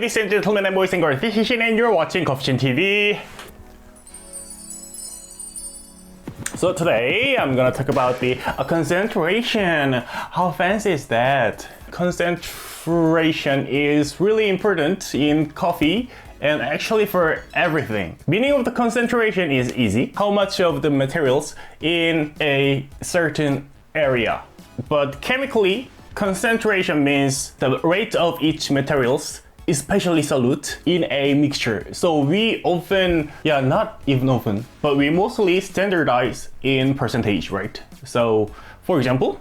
ladies and gentlemen, I'm boys and girls, this is Shin and you're watching Coffee TV. So today I'm gonna talk about the concentration. How fancy is that? Concentration is really important in coffee and actually for everything. Meaning of the concentration is easy. How much of the materials in a certain area. But chemically, concentration means the rate of each materials, especially solute, in a mixture. So we often, not even often, but we mostly standardize in percentage, right? So for example,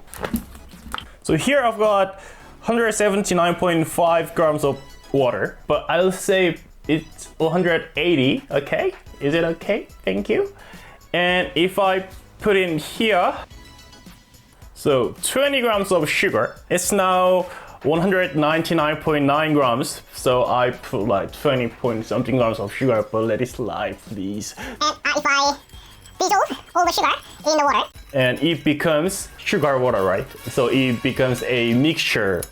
so here I've got 179.5 grams of water, but I'll say it's 180, okay? Is it okay? Thank you. And if I put in here, so 20 grams of sugar, it's now 199.9 grams. So I put like 20 point something grams of sugar, but let it slide, please. And if I dissolve all the sugar in the water, and it becomes sugar water, right? So it becomes a mixture.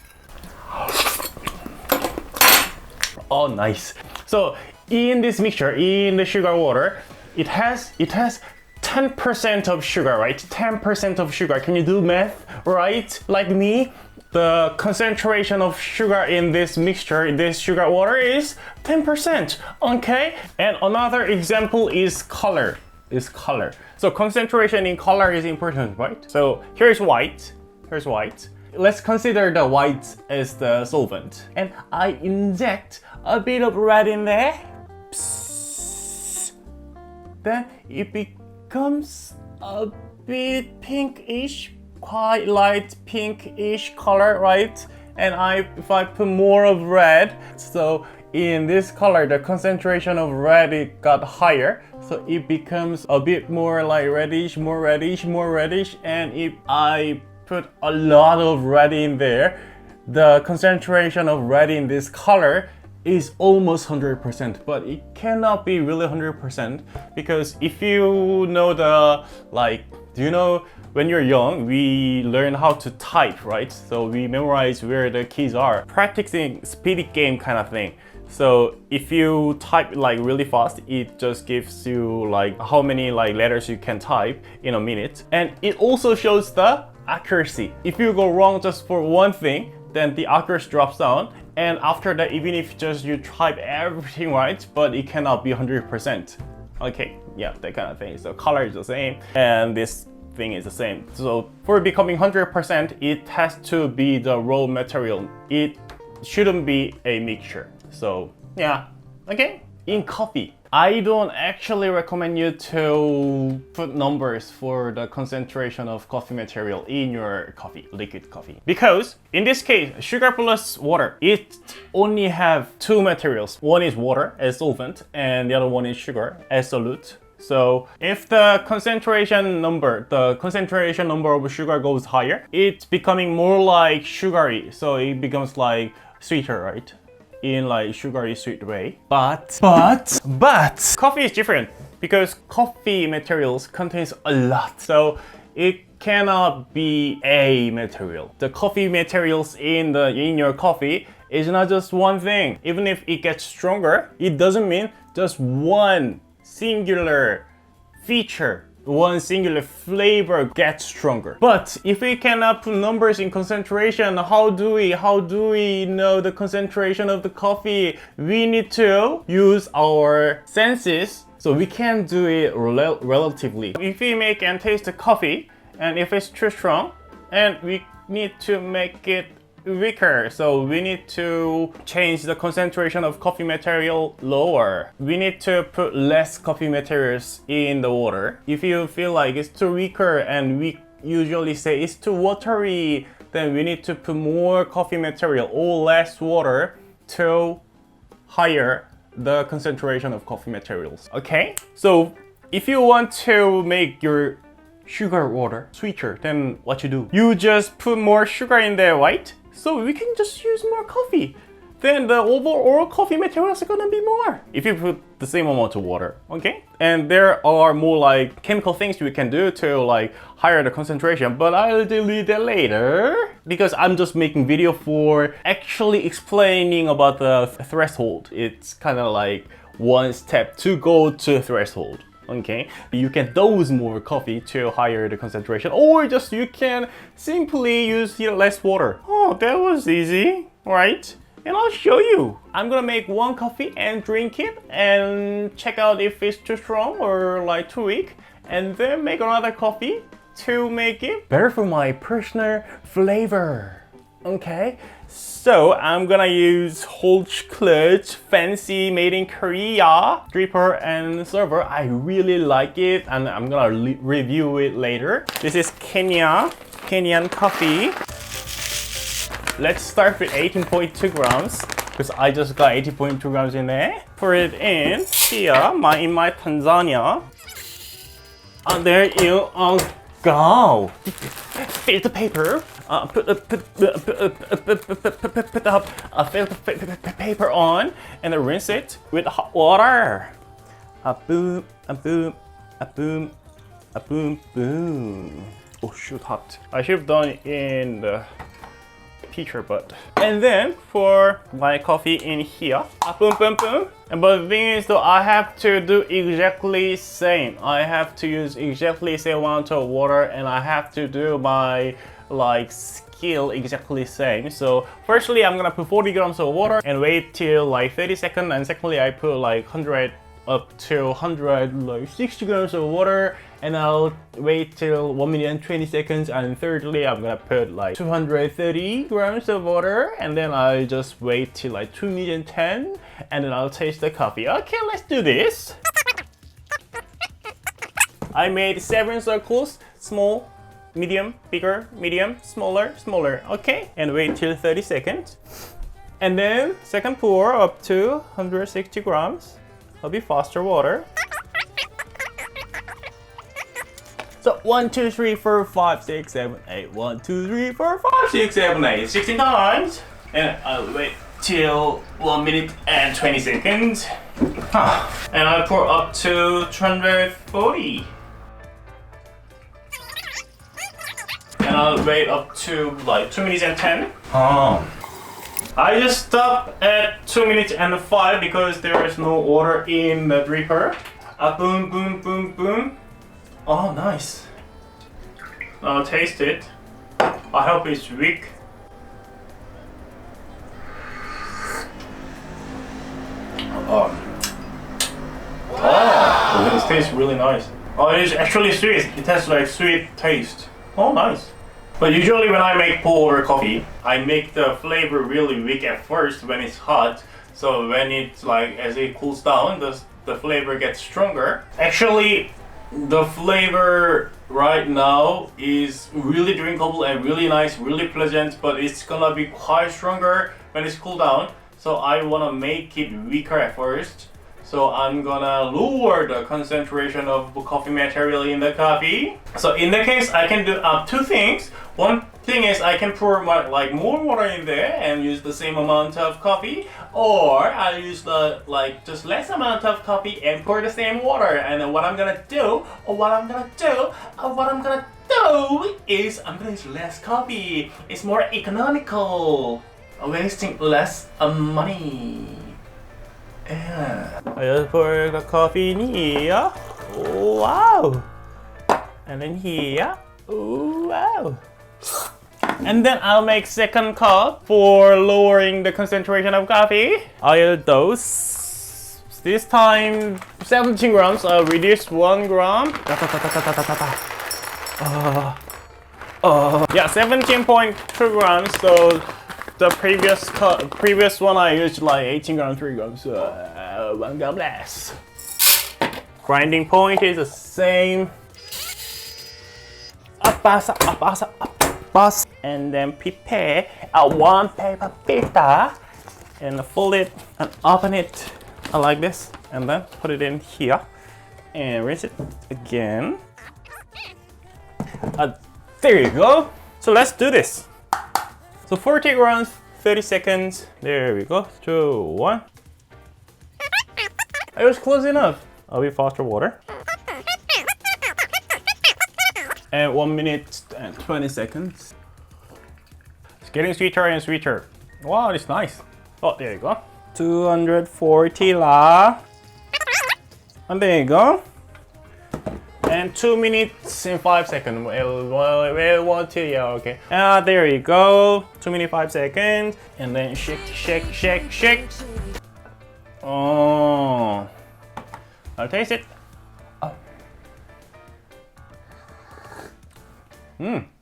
Oh, nice. So in this mixture, in the sugar water, it has 10% of sugar, right? 10% of sugar. Can you do math, right? Like me, the concentration of sugar in this mixture, in this sugar water is 10%, okay? And another example is color. So concentration in color is important, right? So here's white. Let's consider the white as the solvent. And I inject a bit of red in there. Psst. Then it becomes a bit pinkish, quite light pinkish color, right? And if I put more of red, so in this color, the concentration of red, it got higher. So it becomes a bit more like reddish. And if I put a lot of red in there, the concentration of red in this color is almost 100%, but it cannot be really 100% because if you know do you know when you're young, we learn how to type, right? So we memorize where the keys are, practicing speed game kind of thing. So if you type like really fast, it just gives you like how many like letters you can type in a minute. And it also shows the accuracy. If you go wrong just for one thing, then the accuracy drops down. And after that, even if just you type everything right, but it cannot be 100%. Okay, yeah, that kind of thing. So color is the same, and this thing is the same. So for becoming 100%, it has to be the raw material. It shouldn't be a mixture. So yeah, okay. In coffee, I don't actually recommend you to put numbers for the concentration of coffee material in your coffee, liquid coffee. Because in this case, sugar plus water, it only have two materials. One is water as solvent and the other one is sugar as solute. So if the concentration number of sugar goes higher, it's becoming more like sugary. So it becomes like sweeter, right? In like sugary sweet way. But coffee is different because coffee materials contains a lot. So it cannot be a material. The coffee materials in your coffee is not just one thing. Even if it gets stronger, it doesn't mean just one singular feature, one singular flavor gets stronger. But if we cannot put numbers in concentration, how do we know the concentration of the coffee? We need to use our senses, so we can do it relatively. If we make and taste the coffee, and if it's too strong, and we need to make it weaker, so we need to change the concentration of coffee material lower. We need to put less coffee materials in the water. If you feel like it's too weaker and we usually say it's too watery, then we need to put more coffee material or less water to higher the concentration of coffee materials. Okay, so if you want to make your sugar water sweeter, then what you do? You just put more sugar in there, right? So we can just use more coffee. then the overall coffee materials are gonna be more if you put the same amount of water, okay? And there are more like chemical things you can do to like higher the concentration, but I'll delete that later because I'm just making video for actually explaining about the threshold. It's kind of like one step to go to threshold. Okay, you can dose more coffee to higher the concentration, or just you can simply use less water. Oh, that was easy, right? And I'll show you. I'm gonna make one coffee and drink it and check out if it's too strong or like too weak, and then make another coffee to make it better for my personal flavor. Okay, so I'm gonna use Holzklotz fancy made in Korea dripper and server. I really like it and I'm gonna review it later. This is Kenyan coffee. Let's start with 18.2 grams because I just got 18.2 grams in there. Put it in here, in my Tanzania. And there you go. Filter paper. Put the filter paper on and then rinse it with hot water. A boom, a boom, a boom, a boom, boom. Oh shoot, hot. I should have done it in the pitcher, but. And then for my coffee in here, a boom, boom, boom. And but the thing is though, I have to do exactly same. I have to use exactly the same amount of water and I have to do my like Skale exactly same. So firstly I'm gonna put 40 grams of water and wait till like 30 seconds, and secondly I put like 100 up to 160 grams of water and I'll wait till 1 minute and 20 seconds, and thirdly I'm gonna put like 230 grams of water and then I just wait till like 2 minutes and 10 and then I'll taste the coffee. Okay, let's do this. I made 7 circles, small, medium, bigger, medium, smaller, smaller, okay? And wait till 30 seconds. And then second pour up to 160 grams. It'll be faster water. So 1, 2, 3, 4, 5, 6, 7, 8. 1, 2, 3, 4, 5, 6, 7, 8. 16 times. And I'll wait till 1 minute and 20 seconds. And I'll pour up to 240. And I'll wait up to like 2 minutes and 10. I just stopped at 2 minutes and 5 because there is no water in the dripper. Boom, boom, boom, boom. Oh, nice. I'll taste it. I hope it's weak. Oh, this tastes really nice. Oh, it is actually sweet. It has like sweet taste. Oh, nice. But usually when I make pour-over coffee, I make the flavor really weak at first when it's hot. So when it's like, as it cools down, the flavor gets stronger. Actually, the flavor right now is really drinkable and really nice, really pleasant, but it's gonna be quite stronger when it's cooled down. So I wanna make it weaker at first. So I'm gonna lower the concentration of coffee material in the coffee. So in that case, I can do 2 things. One thing is I can pour more water in there and use the same amount of coffee, or I'll use the just less amount of coffee and pour the same water. And then what I'm gonna do is I'm gonna use less coffee. It's more economical, wasting less money. Yeah. I just pour the coffee in here. Oh, wow. And then here. Oh, wow. And then I'll make second cup for lowering the concentration of coffee. I'll dose. This time 17 grams. I'll reduce 1 gram. Yeah, 17.2 grams. So the previous one I used like 18 grams, 3 grams, 1 gram less. Grinding point is the same. And then prepare one paper filter and fold it and open it like this, and then put it in here and rinse it again. There you go. So let's do this. So 40 grams 30 seconds. There we go. 2, 1. It was close enough. A bit faster water. And 1 minute and 20 seconds. It's getting sweeter and sweeter. Wow, it's nice. Oh, there you go. 240 la. And there you go. And 2 minutes and 5 seconds. Well, 1, 2, yeah, okay. There you go. 2 minutes, 5 seconds. And then shake, shake, shake, shake. Oh. I'll taste it. Oh.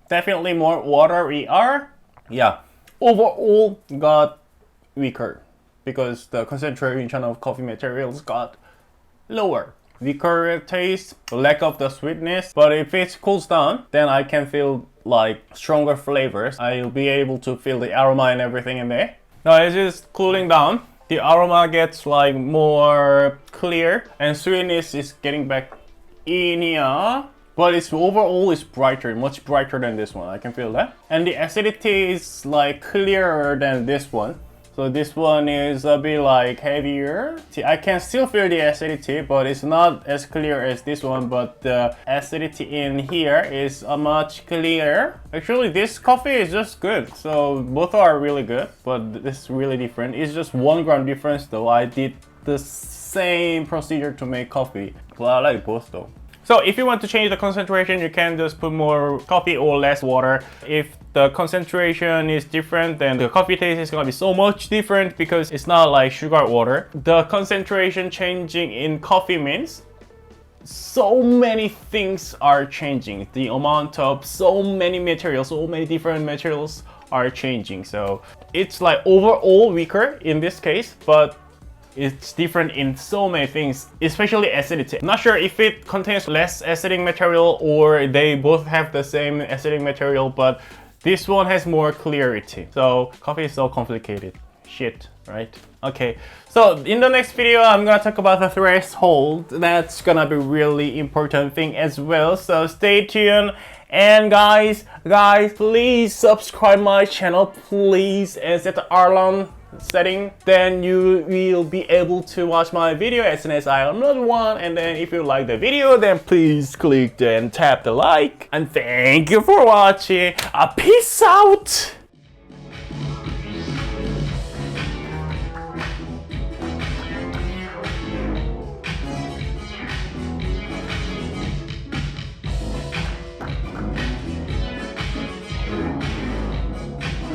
Definitely more watery. Yeah. Overall got weaker because the concentration of coffee materials got lower. Weaker taste, lack of the sweetness. But if it cools down, then I can feel like stronger flavors. I'll be able to feel the aroma and everything in there. Now as it's cooling down, the aroma gets like more clear and sweetness is getting back in here. But it's overall is brighter, much brighter than this one. I can feel that. And the acidity is like clearer than this one. So this one is a bit like heavier. See, I can still feel the acidity, but it's not as clear as this one. But the acidity in here is much clearer. Actually, this coffee is just good. So both are really good, but this is really different. It's just 1 gram difference though. I did the same procedure to make coffee. But I like both though. So if you want to change the concentration, you can just put more coffee or less water. If the concentration is different, then the coffee taste is gonna be so much different because it's not like sugar water. The concentration changing in coffee means so many things are changing. The amount of so many materials, so many different materials are changing. So it's like overall weaker in this case, but it's different in so many things, especially acidity. I'm not sure if it contains less acidic material or they both have the same acidic material, but this one has more clarity. So coffee is so complicated. Shit, right? Okay, so in the next video, I'm gonna talk about the threshold. That's gonna be really important thing as well. So stay tuned. And guys, please subscribe my channel, please, and set the alarm setting, then you will be able to watch my video as soon as I upload one. And then if you like the video, then please click and tap the like, and thank you for watching. Peace out.